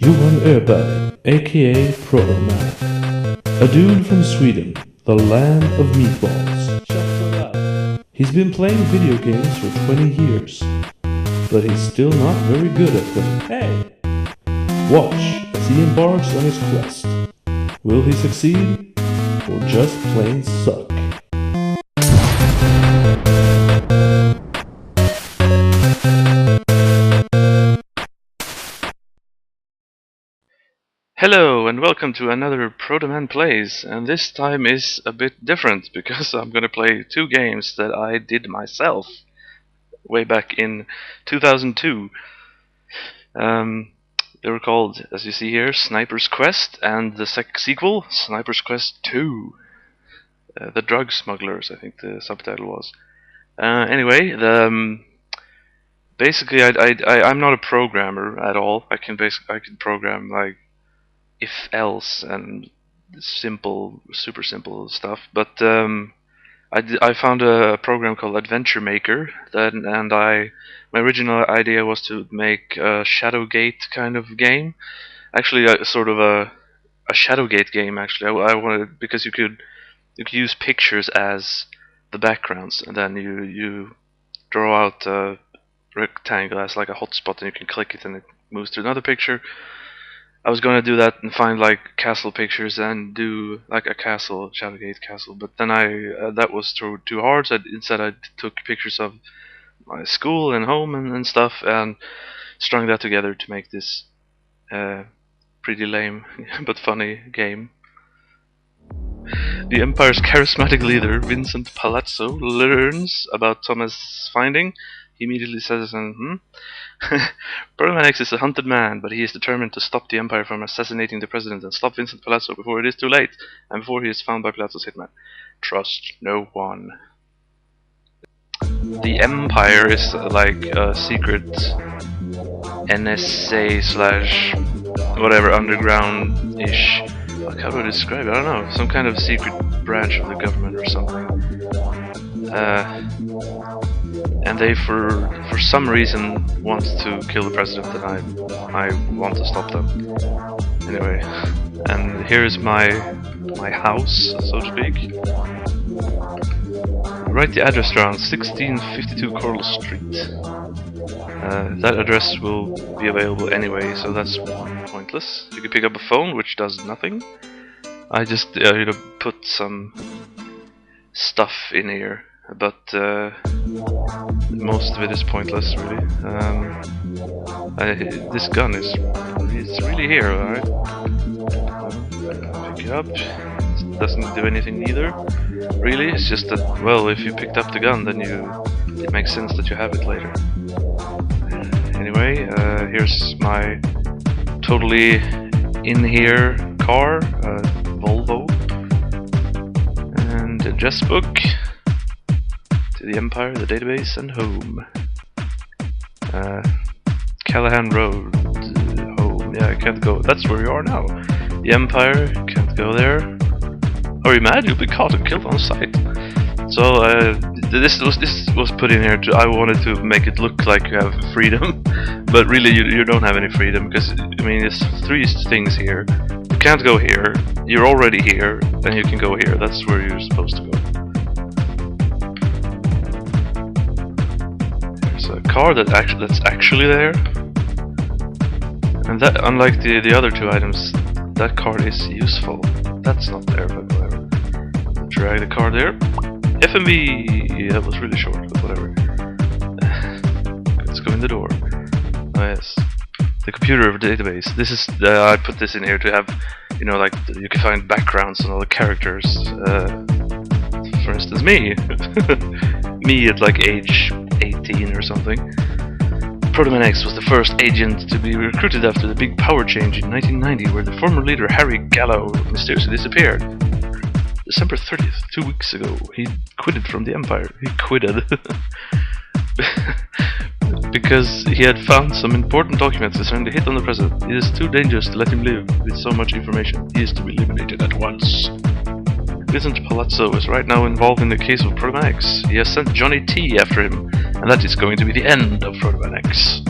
Johan Öberg, aka Protoman. A dude from Sweden, the land of meatballs. He's been playing video games for 20 years, but he's still not very good at them. Hey! Watch as he embarks on his quest. Will he succeed, or just plain suck? Hello and welcome to another Protoman Plays, and this time is a bit different because I'm gonna play two games that I did myself way back in 2002. They were called, as you see here, Sniper's Quest, and the sequel, Sniper's Quest 2. The Drug Smugglers, I think the subtitle was. Anyway, basically I'm not a programmer at all. I can program like if-else and super simple stuff, but I found a program called Adventure Maker, my original idea was to make a Shadowgate kind of game. Actually, sort of a Shadowgate game. Actually, I wanted, because you could use pictures as the backgrounds, and then you draw out a rectangle as like a hotspot, and you can click it, and it moves to another picture. I was gonna do that and find like castle pictures and do like a castle, Shadowgate castle, but then that was too hard. So instead I took pictures of my school and home and stuff, and strung that together to make this pretty lame but funny game. The Empire's charismatic leader, Vincent Palazzo, learns about Thomas' finding. He immediately says, Protoman X is a hunted man, but he is determined to stop the Empire from assassinating the president and stop Vincent Palazzo before it is too late, and before he is found by Palazzo's hitman. Trust no one. The Empire is like a secret NSA / whatever, underground-ish. Like, how do I describe it? I don't know. Some kind of secret branch of the government or something. And they, for some reason, want to kill the president, and I want to stop them. Anyway, and here is my house, so to speak. Write the address down: 1652 Coral Street. That address will be available anyway, so that's pointless. You can pick up a phone, which does nothing. I just put some stuff in here, but most of it is pointless, really. This gun it's really here, alright? Pick it up. It doesn't do anything either, really. It's just that, well, if you picked up the gun, then it makes sense that you have it later. Anyway, here's my totally in here car, Volvo, and a address book. The Empire, the database, and home. Callahan Road, home. Yeah, I can't go. That's where you are now. The Empire, can't go there. Are you mad? You'll be caught and killed on sight. So this was put in here. I wanted to make it look like you have freedom, but really you don't have any freedom, because I mean there's three things here. You can't go here. You're already here, and you can go here. That's where you're supposed to go. A car that's actually there, and that, unlike the other two items, that car is useful. That's not there, but whatever. Drag the car there. FMV. That was really short, but whatever. Let's go in the door. Oh yes, the computer database. This is I put this in here to have, like you can find backgrounds on all the characters. For instance, me. Me at like age 18 or something. Protoman X was the first agent to be recruited after the big power change in 1990, where the former leader Harry Gallo mysteriously disappeared. December 30th, 2 weeks ago, he quitted from the Empire. He quitted. Because he had found some important documents concerning the hit on the president. It is too dangerous to let him live with so much information. He is to be eliminated at once. Vincent Palazzo is right now involved in the case of Protoman X. He has sent Johnny T after him, and that is going to be the end of Protoman X.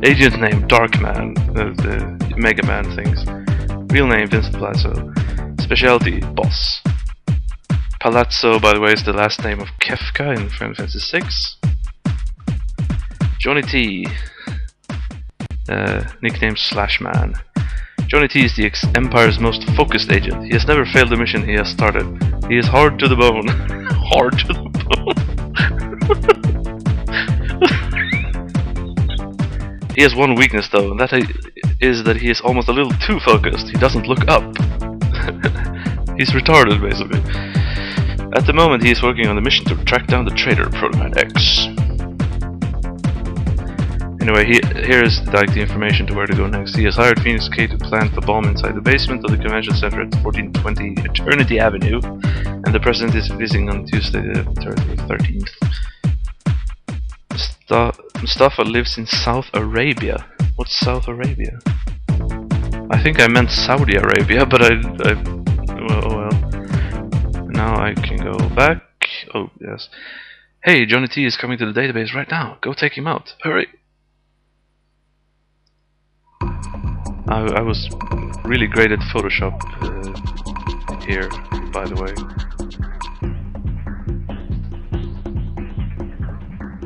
Agent name Darkman, the Mega Man things. Real name Vincent Palazzo. Specialty Boss. Palazzo, by the way, is the last name of Kefka in Final Fantasy VI. Johnny T. Nickname Slashman. Johnny T is the Empire's most focused agent. He has never failed a mission he has started. He is hard to the bone. Hard to the bone. He has one weakness though, and that is that he is almost a little too focused. He doesn't look up. He's retarded, basically. At the moment, he is working on the mission to track down the traitor, Protoman X. Anyway, here's like the information to where to go next. He has hired Phoenix K to plant the bomb inside the basement of the convention center at 1420 Eternity Avenue, and the president is visiting on Tuesday the 13th. Mustafa lives in South Arabia. What's South Arabia? I think I meant Saudi Arabia, but well. Now I can go back. Oh, yes. Hey, Johnny T is coming to the database right now. Go take him out. Hurry! I was really great at Photoshop here, by the way.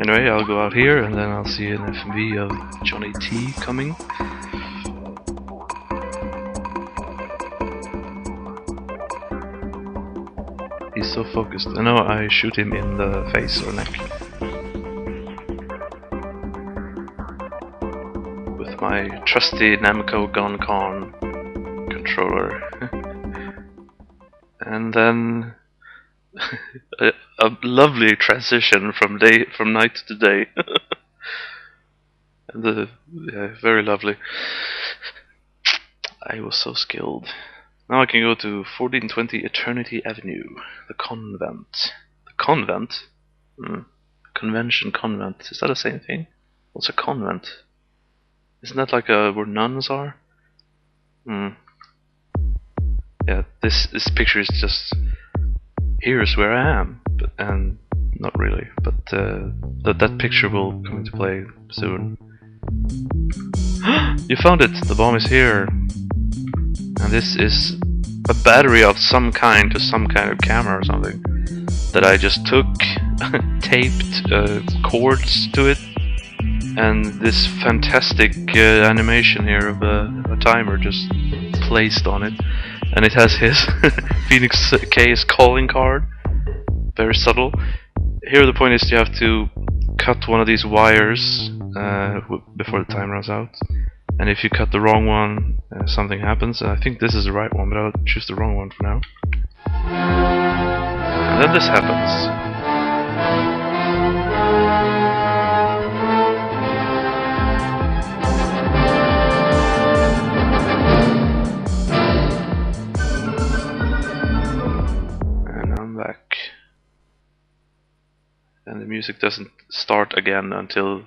Anyway, I'll go out here and then I'll see an FMV of Johnny T coming. He's so focused. I know I shoot him in the face or neck. With my trusty Namco GunCon controller. And then a lovely transition from night to day. And yeah, very lovely. I was so skilled. Now I can go to 1420 Eternity Avenue, the convent. The convent? Convention convent. Is that the same thing? What's a convent? Isn't that like where nuns are? Yeah, this picture is just... Here's where I am. And not really, but that picture will come into play soon. You found it! The bomb is here! And this is a battery of some kind to some kind of camera or something that I just took, taped cords to it, and this fantastic animation here of a timer just placed on it, and it has his Phoenix K's calling card, very subtle. Here the point is you have to cut one of these wires before the time runs out. And if you cut the wrong one, something happens. I think this is the right one, but I'll choose the wrong one for now. And then this happens. And I'm back. And the music doesn't start again until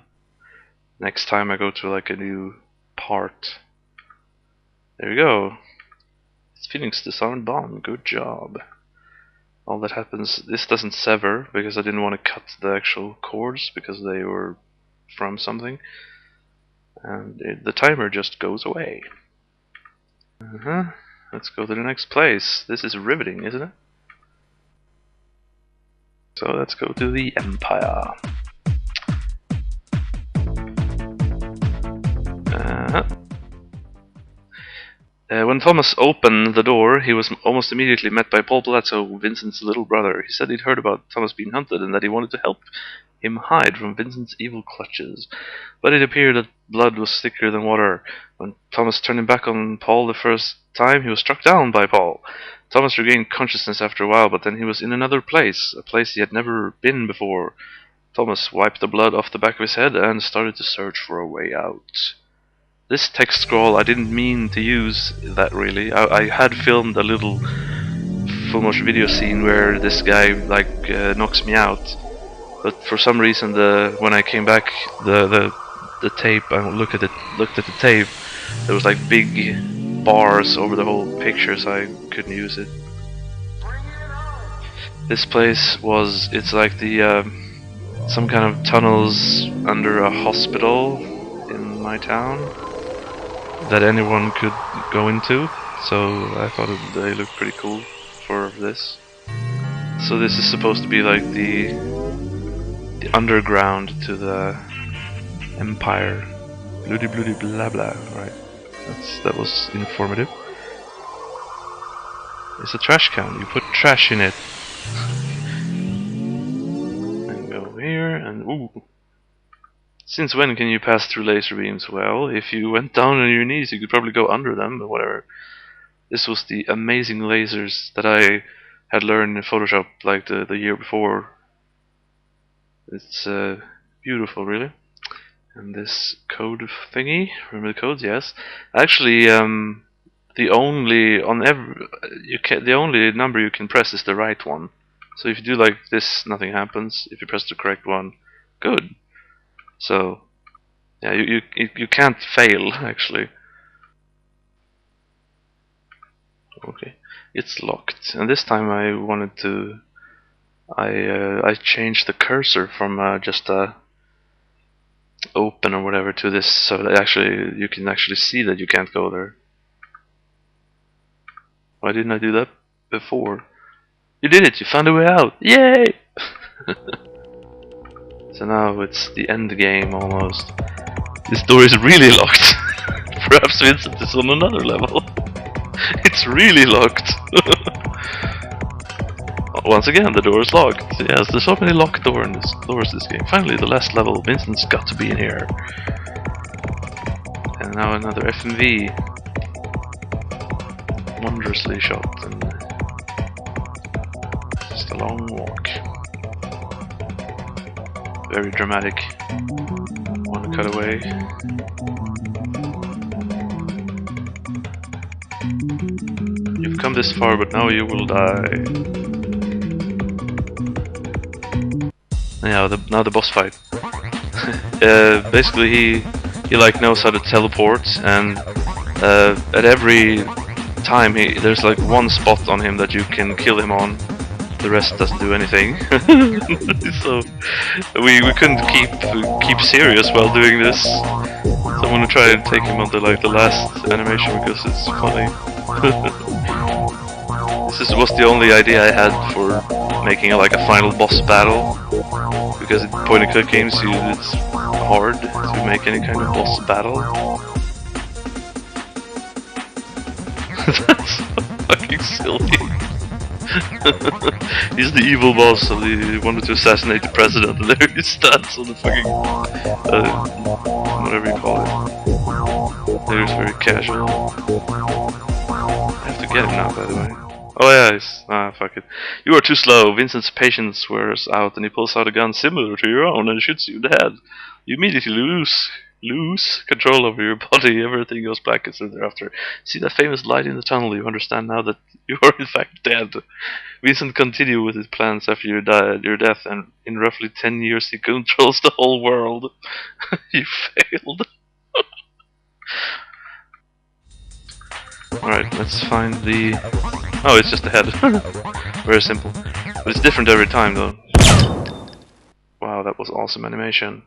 next time I go to like a new part. There you go. It's Phoenix disarmed bomb. Good job. All that happens. This doesn't sever because I didn't want to cut the actual cords because they were from something. And the timer just goes away. Let's go to the next place. This is riveting, isn't it? So let's go to the Empire. When Thomas opened the door, he was almost immediately met by Paul Palazzo, Vincent's little brother. He said he'd heard about Thomas being hunted and that he wanted to help him hide from Vincent's evil clutches. But it appeared that blood was thicker than water. When Thomas turned him back on Paul the first time, he was struck down by Paul. Thomas regained consciousness after a while, but then he was in another place, a place he had never been before. Thomas wiped the blood off the back of his head and started to search for a way out. This text scroll, I didn't mean to use that really. I had filmed a little full motion video scene where this guy like knocks me out, but for some reason when I came back the tape, I looked at the tape, there was like big bars over the whole picture, so I couldn't use it. This place it's like the some kind of tunnels under a hospital in my town that anyone could go into. So I thought they looked pretty cool for this. So this is supposed to be like the underground to the Empire. Bloody bloody blah blah. Right. That was informative. It's a trash can. You put trash in it. And go here and ooh. Since when can you pass through laser beams? Well, if you went down on your knees, you could probably go under them, but whatever. This was the amazing lasers that I had learned in Photoshop like the year before. It's beautiful, really. And this code thingy, remember the codes? Yes. Actually, the only the only number you can press is the right one. So if you do like this, nothing happens. If you press the correct one, good. So yeah, you can't fail actually. Okay, it's locked, and this time I wanted to. I changed the cursor from just open or whatever to this, so that actually you can actually see that you can't go there. Why didn't I do that before? You did it! You found a way out! Yay! So now it's the end game almost. This door is really locked. Perhaps Vincent is on another level. It's really locked. Once again, the door is locked. Yes, there's so many locked doors in this game. Finally, the last level. Vincent's got to be in here. And now another FMV. Wondrously shot. And just a long walk. Very dramatic. One cutaway. You've come this far, but now you will die. Yeah, now the boss fight. Basically, he like knows how to teleport, and at every time there's like one spot on him that you can kill him on. The rest doesn't do anything. So we couldn't keep serious while doing this. So I'm gonna try and take him on to like the last animation because it's funny. This was the only idea I had for making like a final boss battle, because in point-and-click games it's hard to make any kind of boss battle. That's so fucking silly. He's the evil boss, so he wanted to assassinate the president, and there he stands on the fucking whatever you call it. There's very casual. I have to get him now, by the way. Oh yeah, fuck it. You are too slow. Vincent's patience wears out, and he pulls out a gun similar to your own and shoots you in the head. You immediately lose control over your body. Everything goes black as thereafter. See that famous light in the tunnel? You understand now that you are in fact dead. Vincent continues with his plans after your death, and in roughly 10 years he controls the whole world. You failed. Alright, let's find the... Oh, it's just a head. Very simple. But it's different every time, though. Wow, that was awesome animation.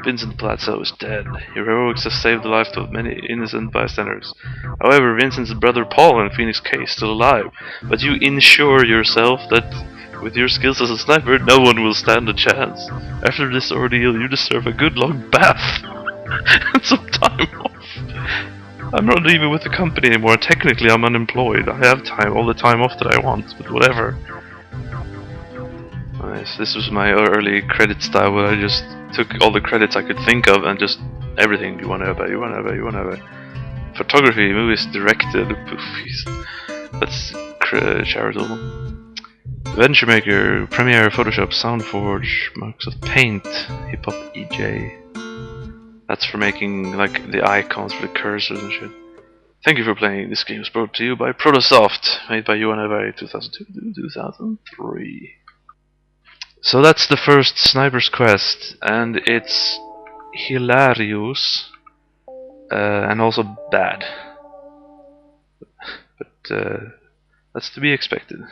Vincent Plateau is dead. Your heroics have saved the lives of many innocent bystanders. However, Vincent's brother Paul and Phoenix K is still alive. But you ensure yourself that with your skills as a sniper, no one will stand a chance. After this ordeal, you deserve a good long bath and some time off. I'm not even with the company anymore. Technically, I'm unemployed. I have time, all the time off that I want, but whatever. Nice. This was my early credit style, where I just took all the credits I could think of and just everything. You want to have it, you want to have it, you want to have it. Photography, movies directed, poofies. That's charitable. Adventure Maker, Premiere, Photoshop, SoundForge, Microsoft Paint, Hip Hop EJ. That's for making like the icons for the cursors and shit. Thank you for playing. This game is brought to you by Protosoft, made by UNIVA 2002-2003. So that's the first Sniper's Quest, and it's hilarious and also bad. But that's to be expected.